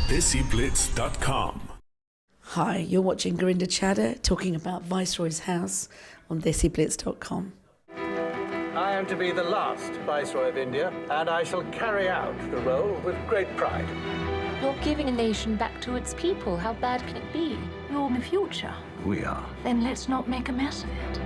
DESIblitz.com. Hi, you're watching Gurinder Chadha talking about Viceroy's House on DESIblitz.com. I am to be the last Viceroy of India, and I shall carry out the role with great pride. You're giving a nation back to its people. How bad can it be? You're the future. We are. Then let's not make a mess of it.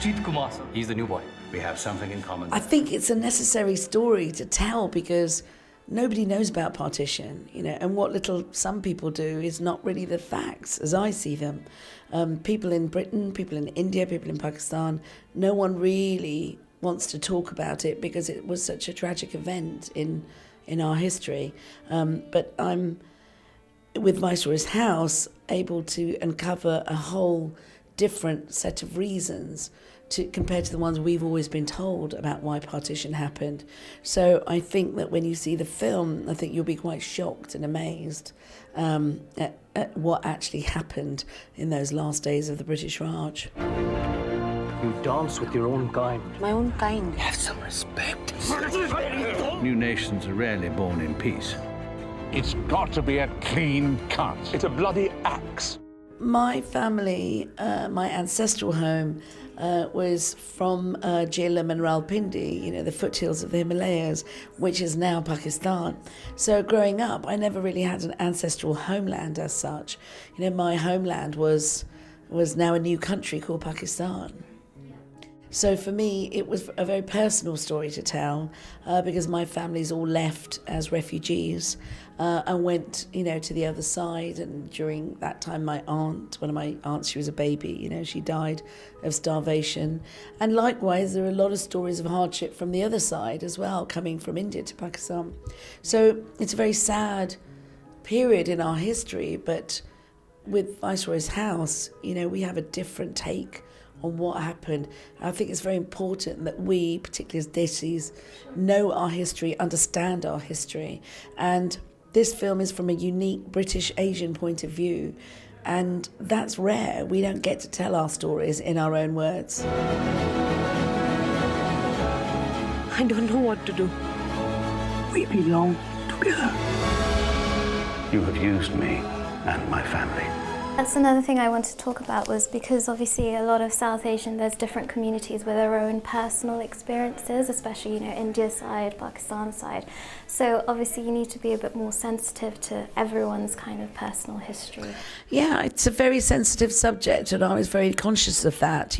Jeet Kumar, sir. He's the new boy. We have something in common. I think it's a necessary story to tell because nobody knows about partition, and what little some people do is not really the facts as I see them. People in Britain, people in India, people in Pakistan, no one really wants to talk about it because it was such a tragic event in our history. But I'm, with Viceroy's House, able to uncover a whole different set of reasons compared to the ones we've always been told about why partition happened. So I think that when you see the film, I think you'll be quite shocked and amazed at what actually happened in those last days of the British Raj. You dance with your own kind. My own kind. Have some respect. New nations are rarely born in peace. It's got to be a clean cut. It's a bloody axe. My family, my ancestral home, was from Jhelum and Rawalpindi, the foothills of the Himalayas, which is now Pakistan. So growing up, I never really had an ancestral homeland as such. My homeland was now a new country called Pakistan. So for me, it was a very personal story to tell because my family's all left as refugees and went, to the other side. And during that time, my aunt, one of my aunts, she was a baby, she died of starvation. And likewise, there are a lot of stories of hardship from the other side as well, coming from India to Pakistan. So it's a very sad period in our history, but with Viceroy's House, we have a different take on what happened. I think it's very important that we, particularly as Desis, know our history, understand our history. And this film is from a unique British Asian point of view. And that's rare. We don't get to tell our stories in our own words. I don't know what to do. We belong together. You have used me and my family. That's another thing I wanted to talk about was because obviously a lot of South Asian, there's different communities with their own personal experiences, especially, India side, Pakistan side. So obviously you need to be a bit more sensitive to everyone's kind of personal history. Yeah, it's a very sensitive subject and I was very conscious of that,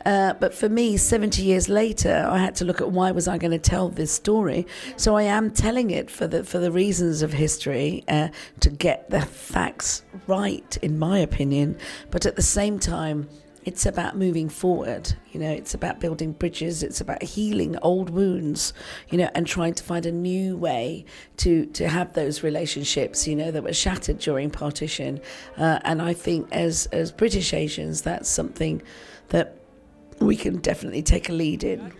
But for me, 70 years later, I had to look at why was I going to tell this story. So I am telling it for the reasons of history, to get the facts right, in my opinion, but at the same time it's about moving forward. It's about building bridges, it's about healing old wounds, and trying to find a new way to have those relationships, that were shattered during partition. And I think as British Asians, that's something that we can definitely take a lead in.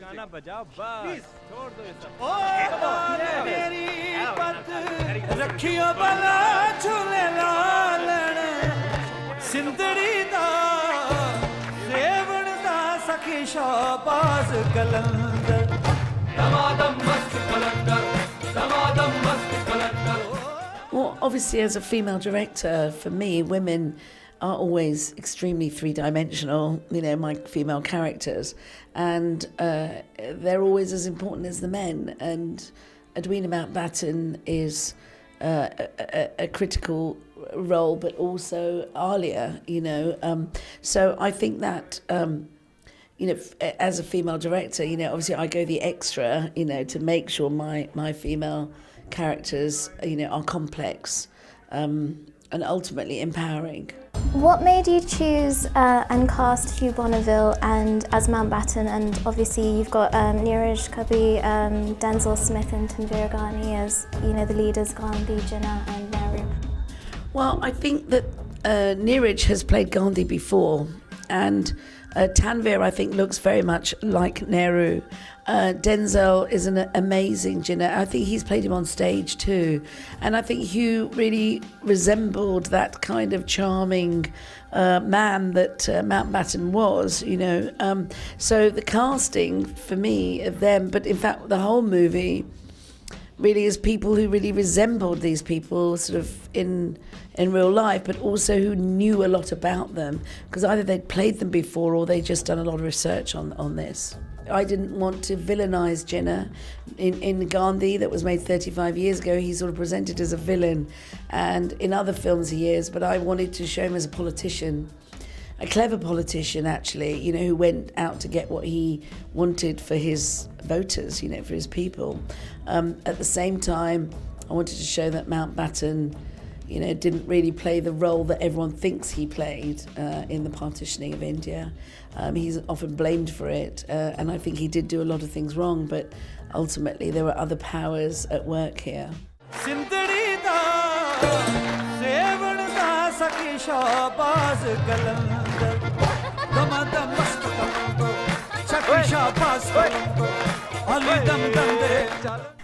Well, obviously as a female director, for me, women are always extremely three-dimensional, my female characters, and they're always as important as the men. And Edwina Mountbatten is a critical role, but also Alia, So I think that, as a female director, obviously I go the extra, to make sure my female characters, are complex and ultimately empowering. What made you choose and cast Hugh Bonneville and as Mountbatten, and obviously you've got Neeraj Kabi, Denzel Smith and Tanvir Ghani as, the leaders Gandhi, Jinnah and Nehru? Well, I think that Neeraj has played Gandhi before, and Tanvir, I think, looks very much like Nehru. Denzel is an amazing Jinnah. I think he's played him on stage too. And I think Hugh really resembled that kind of charming man that Mountbatten was, So the casting for me of them, but in fact the whole movie, really as people who really resembled these people sort of in real life, but also who knew a lot about them, because either they'd played them before or they'd just done a lot of research on this. I didn't want to villainize Jinnah. In Gandhi, that was made 35 years ago, he's sort of presented as a villain, and in other films he is, but I wanted to show him as a politician, a clever politician actually, you know, who went out to get what he wanted for his voters, you know, for his people. At the same time, I wanted to show that Mountbatten, you know, didn't really play the role that everyone thinks he played in the partitioning of India. He's often blamed for it, and I think he did do a lot of things wrong, but ultimately there were other powers at work here.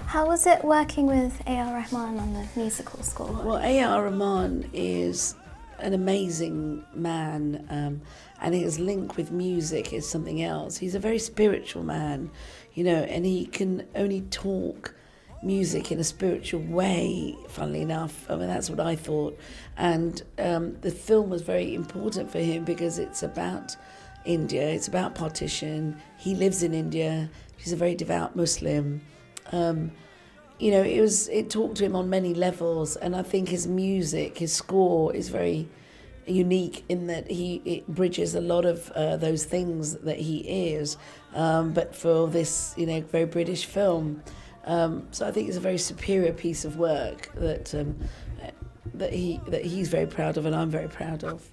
How was it working with A.R. Rahman on the musical score? Well, A.R. Rahman is an amazing man, and his link with music is something else. He's a very spiritual man, you know, and he can only talk music in a spiritual way, funnily enough. I mean, that's what I thought. And the film was very important for him because it's about India, it's about partition. He lives in India. He's a very devout Muslim. You know, it talked to him on many levels, and I think his music, his score is very unique in that it bridges a lot of those things that he is, but for this, you know, very British film. So I think it's a very superior piece of work that he's very proud of, and I'm very proud of.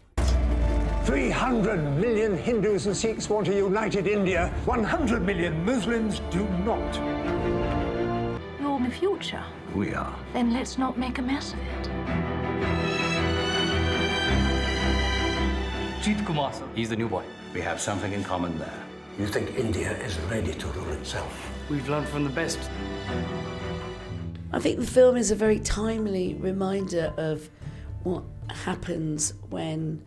300 million Hindus and Sikhs want a united India. 100 million Muslims do not. You're in the future. We are. Then let's not make a mess of it. Jeet Kumar, sir. He's the new boy. We have something in common there. You think India is ready to rule itself? We've learned from the best. I think the film is a very timely reminder of what happens when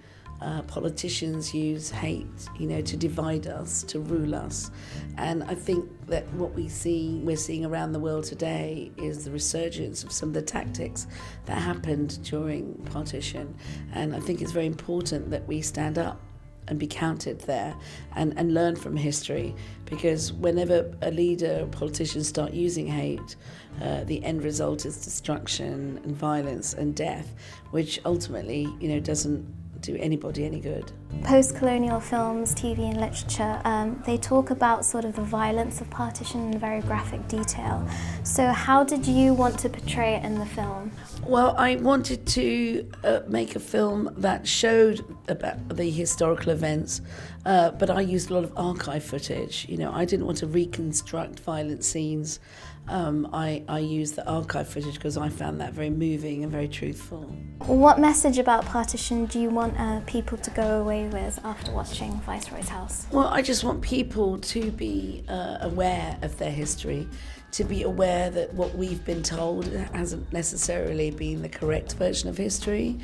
politicians use hate, you know, to divide us, to rule us. And I think that what we're seeing around the world today is the resurgence of some of the tactics that happened during partition. And I think it's very important that we stand up and be counted there and learn from history, because whenever a leader or politicians start using hate, the end result is destruction and violence and death, which ultimately, you know, doesn't do anybody any good. Post-colonial films, TV and literature, they talk about sort of the violence of partition in very graphic detail. So how did you want to portray it in the film? Well, I wanted to make a film that showed about the historical events, but I used a lot of archive footage. You know, I didn't want to reconstruct violent scenes. I used the archive footage because I found that very moving and very truthful. What message about partition do you want people to go away with after watching Viceroy's House? Well, I just want people to be aware of their history, to be aware that what we've been told hasn't necessarily been the correct version of history,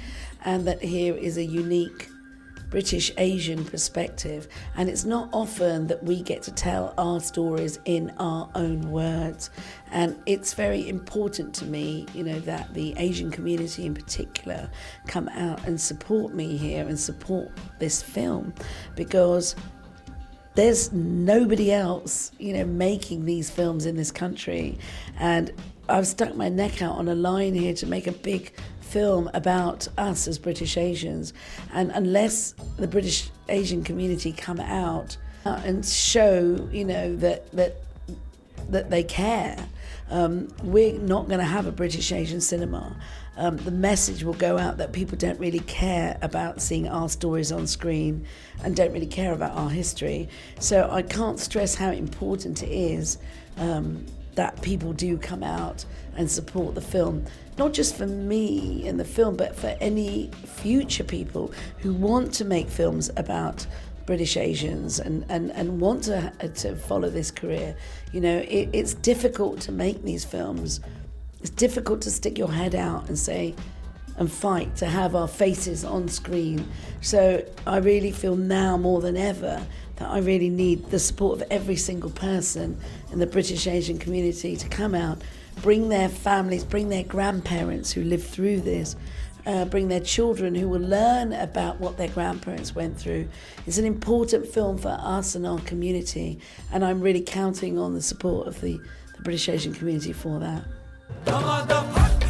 and that here is a unique British Asian perspective, and it's not often that we get to tell our stories in our own words, and it's very important to me, you know, that the Asian community in particular come out and support me here and support this film, because there's nobody else, you know, making these films in this country, and I've stuck my neck out on a line here to make a big film about us as British Asians, and unless the British Asian community come out and show, you know, that they care, we're not going to have a British Asian cinema. The message will go out that people don't really care about seeing our stories on screen and don't really care about our history. So I can't stress how important it is that people do come out and support the film, not just for me in the film, but for any future people who want to make films about British Asians and want to follow this career. You know, it's difficult to make these films. It's difficult to stick your head out and say and fight to have our faces on screen. So I really feel now more than ever that I really need the support of every single person in the British Asian community to come out, bring their families, bring their grandparents who lived through this, bring their children who will learn about what their grandparents went through. It's an important film for us and our community, and I'm really counting on the support of the British Asian community for that.